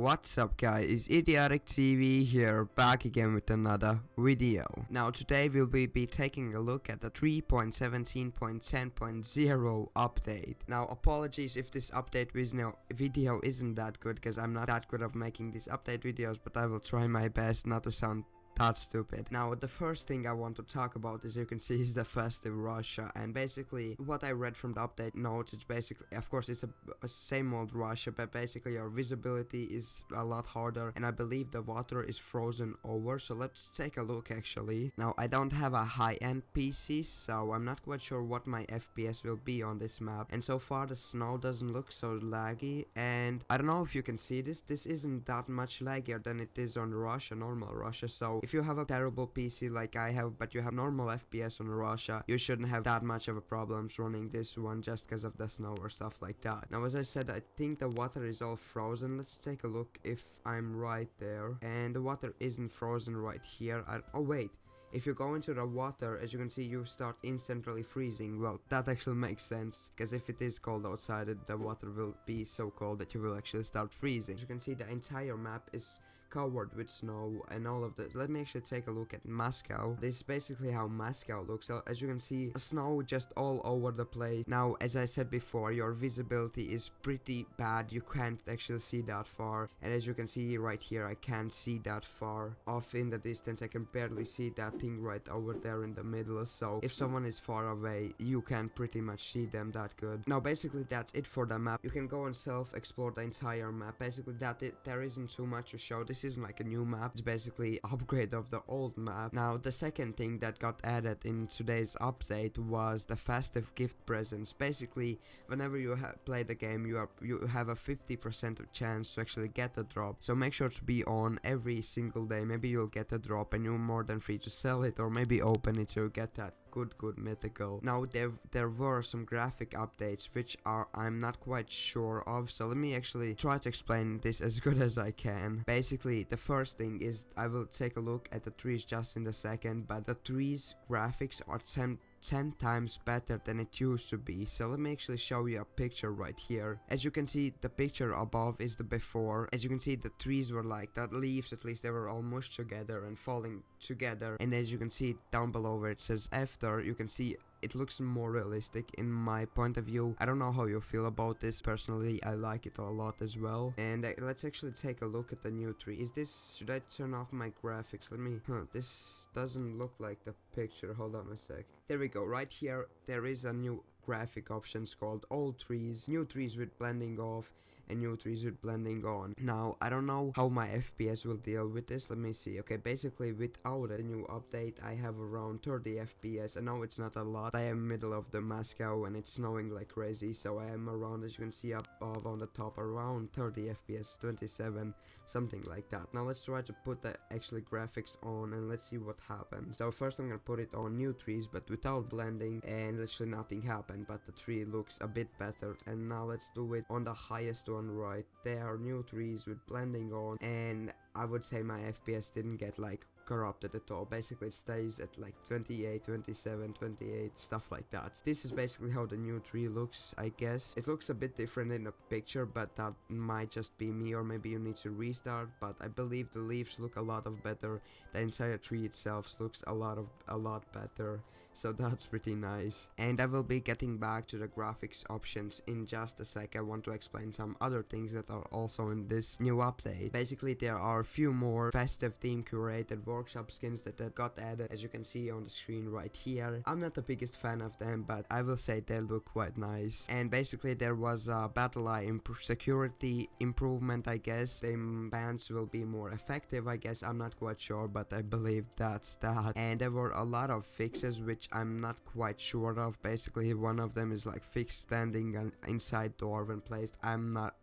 What's up guys, Idiotic TV here, back again with another video. Now today we'll be taking a look at the 3.17.10.0 update. Now apologies if this update video isn't that good, because I'm not that good of making these update videos, but I will try my best not to sound that's stupid. Now the first thing I want to talk about, as you can see, is the Festive Russia, and basically what I read from the update notes, it's basically, of course it's a same old Russia, but basically your visibility is a lot harder, and I believe the water is frozen over. So let's take a look actually. Now I don't have a high-end PC, so I'm not quite sure what my FPS will be on this map, and so far the snow doesn't look so laggy, and I don't know if you can see this isn't that much laggier than it is on Russia, normal Russia. So if you have a terrible PC like I have, but you have normal FPS on Russia, you shouldn't have that much of a problems running this one just because of the snow or stuff like that. Now as I said, I think the water is all frozen. Let's take a look if I'm right there, and the water isn't frozen right here. Oh wait, if you go into the water, as you can see, you start instantly freezing. Well, that actually makes sense, because if it is cold outside, the water will be so cold that you will actually start freezing. As you can see, the entire map is covered with snow and all of that. Let me actually take a look at Moscow. This is basically how Moscow looks. So as you can see, snow just all over the place. Now, as I said before, your visibility is pretty bad. You can't actually see that far, and as you can see right here, I can't see that far off in the distance. I can barely see that thing right over there in the middle. So if someone is far away, you can pretty much see them that good. Now basically that's it for the map. You can go and self-explore the entire map. Basically there isn't too much to show. This isn't like a new map, it's basically upgrade of the old map. Now the second thing that got added in today's update was the festive gift presents. Basically whenever you play the game, you have a 50% of chance to actually get a drop, so make sure to be on every single day. Maybe you'll get a drop and you're more than free to sell it, or maybe open it to get that good mythical. Now there were some graphic updates which I'm not quite sure of, so let me actually try to explain this as good as I can. Basically the first thing is, I will take a look at the trees just in a second, but the trees graphics are 10 times better than it used to be. So let me actually show you a picture right here. As you can see, the picture above is the before. As you can see, the trees were like that, leaves at least, they were all mushed together and falling together, and as you can see down below where it says after, you can see it looks more realistic in my point of view. I don't know how you feel about this. Personally, I like it a lot as well. And let's actually take a look at the new tree. Should I turn off my graphics? This doesn't look like the picture. Hold on a sec. There we go. Right here there is a new graphic options called old trees, new trees with blending off, and new trees with blending on. Now I don't know how my FPS will deal with this. Let me see. Okay, basically without a new update I have around 30 FPS. I know it's not a lot. I am middle of the Moscow and it's snowing like crazy, so I am around, as you can see up on the top, around 30 FPS, 27, something like that. Now let's try to put the actually graphics on and let's see what happens. So first I'm gonna put it on new trees but without blending, and literally nothing happened, but the tree looks a bit better. And now let's do it on the highest one right there, new trees with blending on, and I would say my FPS didn't get like corrupted at all. Basically it stays at like 28, 27, 28, stuff like that. This is basically how the new tree looks. I guess it looks a bit different in the picture, but that might just be me, or maybe you need to restart. But I believe the leaves look a lot of better. The entire tree itself looks a lot better, so that's pretty nice. And I will be getting back to the graphics options in just a sec. I want to explain some other things that are also in this new update. Basically there are a few more festive theme curated workshop skins that got added, as you can see on the screen right here. I'm not the biggest fan of them, but I will say they look quite nice. And basically there was a battle eye security improvement, I guess. The bans will be more effective, I guess. I'm not quite sure, but I believe that's that. And there were a lot of fixes which I'm not quite sure of. Basically one of them is like fixed standing inside door when placed. I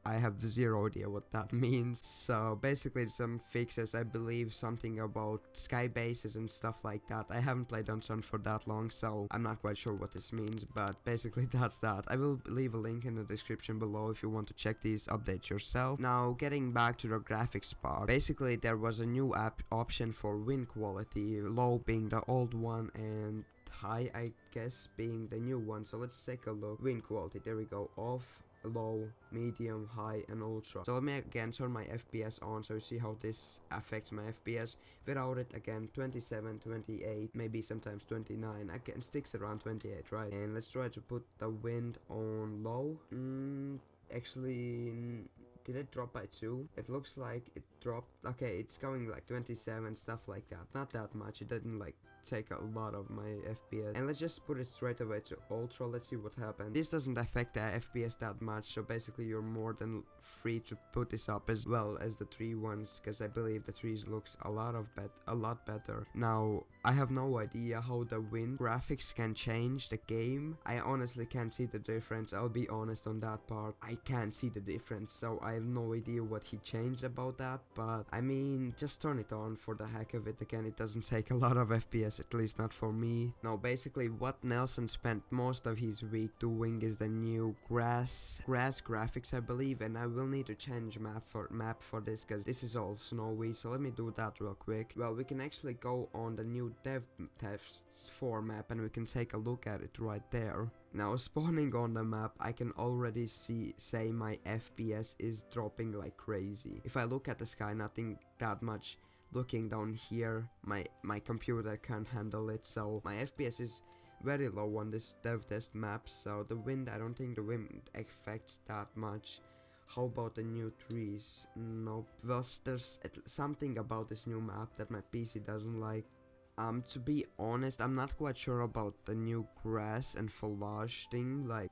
have zero idea what that means. So basically some fixes, I believe something about sky bases and stuff like that. I haven't played Unturned for that long, so I'm not quite sure what this means, but basically that's that. I will leave a link in the description below if you want to check these updates yourself. Now getting back to the graphics part, basically there was a new option for win quality, low being the old one and high, I guess, being the new one. So let's take a look. Win quality, there we go, off, low, medium, high, and ultra. So let me again turn my FPS on so you see how this affects my FPS. Without it, again, 27, 28, maybe sometimes 29. Again, sticks around 28, right? And let's try to put the wind on low. Actually, did it drop by 2? It looks like it dropped. Okay, it's going like 27, stuff like that. Not that much. It didn't like take a lot of my FPS. And let's just put it straight away to ultra. Let's see what happens. This doesn't affect the FPS that much, so basically you're more than free to put this up as well as the 3 ones, because I believe the 3s looks a lot better. Now I have no idea how the wind graphics can change the game. I honestly can't see the difference. I'll be honest on that part. I can't see the difference, so I have no idea what he changed about that. But I mean, just turn it on for the heck of it. Again, it doesn't take a lot of FPS, at least not for me. Now basically what Nelson spent most of his week doing is the new grass graphics, I believe, and I will need to change map for this because this is all snowy. So let me do that real quick. Well, we can actually go on the new dev tests 4 map and we can take a look at it right there. Now spawning on the map, I can already say my FPS is dropping like crazy. If I look at the sky, nothing that much. Looking down here, my computer can't handle it, so my FPS is very low on this dev test map. So the wind, I don't think the wind affects that much. How about the new trees? Nope. There's something about this new map that my PC doesn't like. To be honest, I'm not quite sure about the new grass and foliage thing. Like,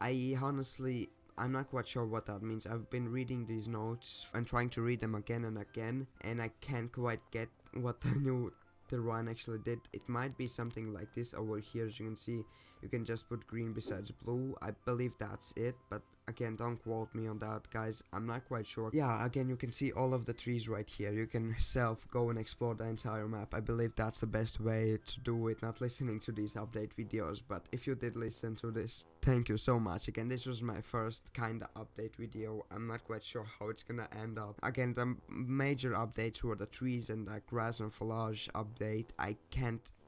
I'm not quite sure what that means. I've been reading these notes and trying to read them again and again, and I can't quite get what the new terrain actually did. It might be something like this over here. As you can see, you can just put green besides blue. I believe that's it, but again, don't quote me on that, guys. I'm not quite sure. Yeah, again, you can see all of the trees right here. You can go and explore the entire map. I believe that's the best way to do it, not listening to these update videos. But if you did listen to this, thank you so much. Again, this was my first kinda update video. I'm not quite sure how it's gonna end up. Again, the major updates were the trees and the grass and foliage update.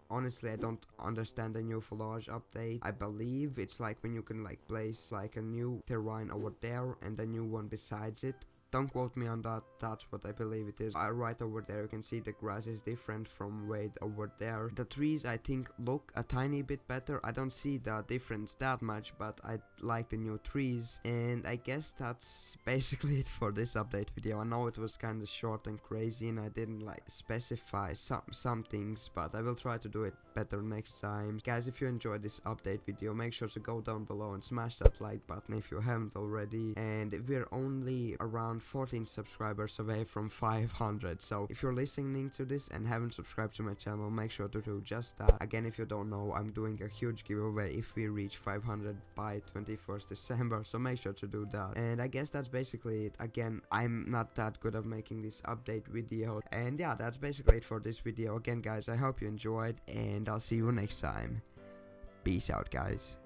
Honestly, I don't understand the new foliage update. I believe it's like when you can like place like a new terrain over there and a new one besides it. Don't quote me on that, that's what I believe it is. Right over there you can see the grass is different from way over there. The trees I think look a tiny bit better. I don't see the difference that much, but I like the new trees. And I guess that's basically it for this update video. I know it was kind of short and crazy and I didn't like specify some things, but I will try to do it better next time. Guys, if you enjoyed this update video, make sure to go down below and smash that like button if you haven't already. And we're only around 14 subscribers away from 500, so if you're listening to this and haven't subscribed to my channel, make sure to do just that. Again, if you don't know, I'm doing a huge giveaway if we reach 500 by 21st December, so make sure to do that. And I guess that's basically it. Again, I'm not that good at making this update video, and yeah, that's basically it for this video. Again, guys, I hope you enjoyed, and I'll see you next time. Peace out, guys.